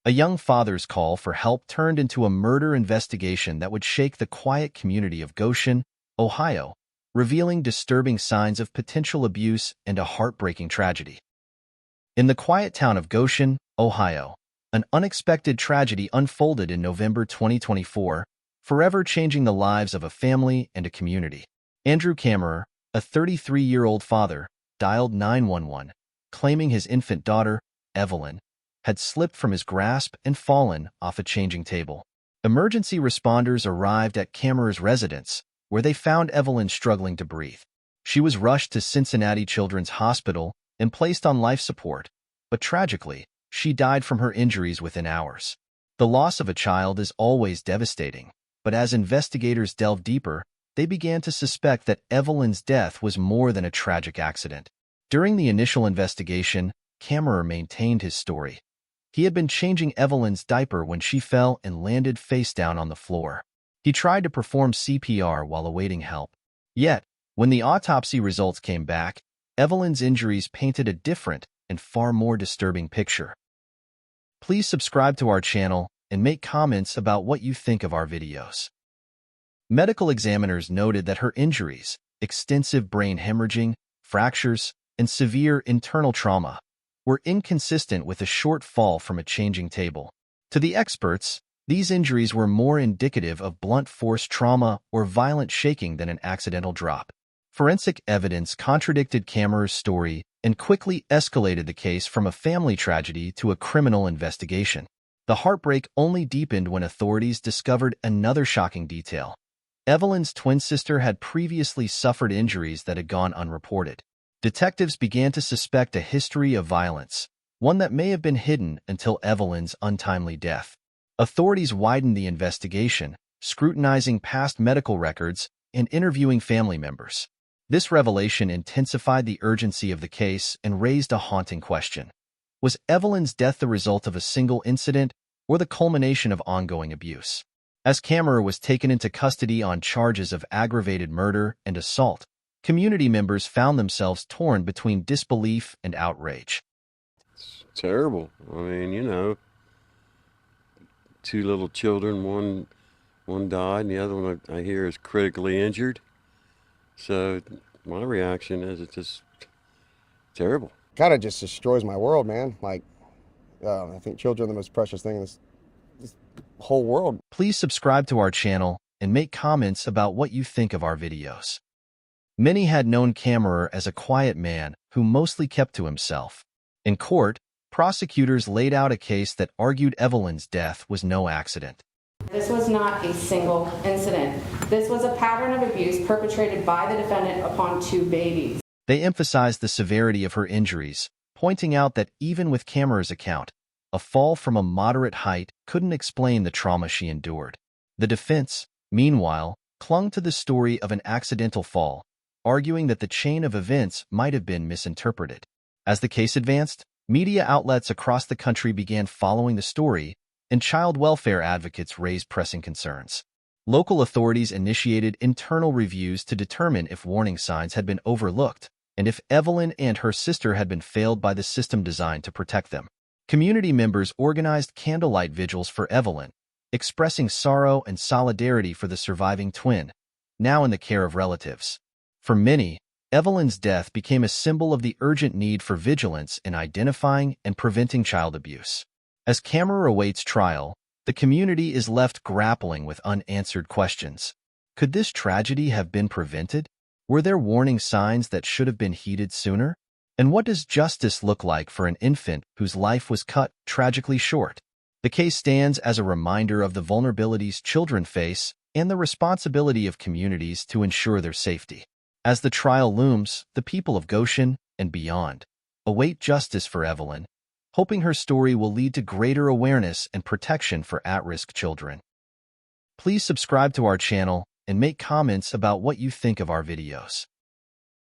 A young father's call for help turned into a murder investigation that would shake the quiet community of Goshen, Ohio, revealing disturbing signs of potential abuse and a heartbreaking tragedy. In the quiet town of Goshen, Ohio, an unexpected tragedy unfolded in November 2024, forever changing the lives of a family and a community. Andrew Kammerer, a 33-year-old father, dialed 911, claiming his infant daughter, Evelyn, had slipped from his grasp and fallen off a changing table. Emergency responders arrived at Kammerer's residence, where they found Evelyn struggling to breathe. She was rushed to Cincinnati Children's Hospital and placed on life support, but tragically, she died from her injuries within hours. The loss of a child is always devastating, but as investigators delved deeper, they began to suspect that Evelyn's death was more than a tragic accident. During the initial investigation, Kammerer maintained his story. He had been changing Evelyn's diaper when she fell and landed face down on the floor. He tried to perform CPR while awaiting help. Yet, when the autopsy results came back, Evelyn's injuries painted a different and far more disturbing picture. Please subscribe to our channel and make comments about what you think of our videos. Medical examiners noted that her injuries, extensive brain hemorrhaging, fractures, and severe internal trauma, were inconsistent with a short fall from a changing table. To the experts, these injuries were more indicative of blunt force trauma or violent shaking than an accidental drop. Forensic evidence contradicted Kammerer's story and quickly escalated the case from a family tragedy to a criminal investigation. The heartbreak only deepened when authorities discovered another shocking detail. Evelyn's twin sister had previously suffered injuries that had gone unreported. Detectives began to suspect a history of violence, one that may have been hidden until Evelyn's untimely death. Authorities widened the investigation, scrutinizing past medical records and interviewing family members. This revelation intensified the urgency of the case and raised a haunting question. Was Evelyn's death the result of a single incident or the culmination of ongoing abuse? As Kammerer was taken into custody on charges of aggravated murder and assault, community members found themselves torn between disbelief and outrage. It's terrible. I mean, two little children, one died and the other one I hear is critically injured. So my reaction is it's just terrible. Kind of just destroys my world, man. I think children are the most precious thing in this whole world. Please subscribe to our channel and make comments about what you think of our videos. Many had known Kammerer as a quiet man who mostly kept to himself. In court, prosecutors laid out a case that argued Evelyn's death was no accident. This was not a single incident. This was a pattern of abuse perpetrated by the defendant upon two babies. They emphasized the severity of her injuries, pointing out that even with Kammerer's account, a fall from a moderate height couldn't explain the trauma she endured. The defense, meanwhile, clung to the story of an accidental fall, arguing that the chain of events might have been misinterpreted. As the case advanced, media outlets across the country began following the story, and child welfare advocates raised pressing concerns. Local authorities initiated internal reviews to determine if warning signs had been overlooked and if Evelyn and her sister had been failed by the system designed to protect them. Community members organized candlelight vigils for Evelyn, expressing sorrow and solidarity for the surviving twin, now in the care of relatives. For many, Evelyn's death became a symbol of the urgent need for vigilance in identifying and preventing child abuse. As Kammerer awaits trial, the community is left grappling with unanswered questions. Could this tragedy have been prevented? Were there warning signs that should have been heeded sooner? And what does justice look like for an infant whose life was cut tragically short? The case stands as a reminder of the vulnerabilities children face and the responsibility of communities to ensure their safety. As the trial looms, the people of Goshen and beyond await justice for Evelyn, hoping her story will lead to greater awareness and protection for at-risk children. Please subscribe to our channel and make comments about what you think of our videos.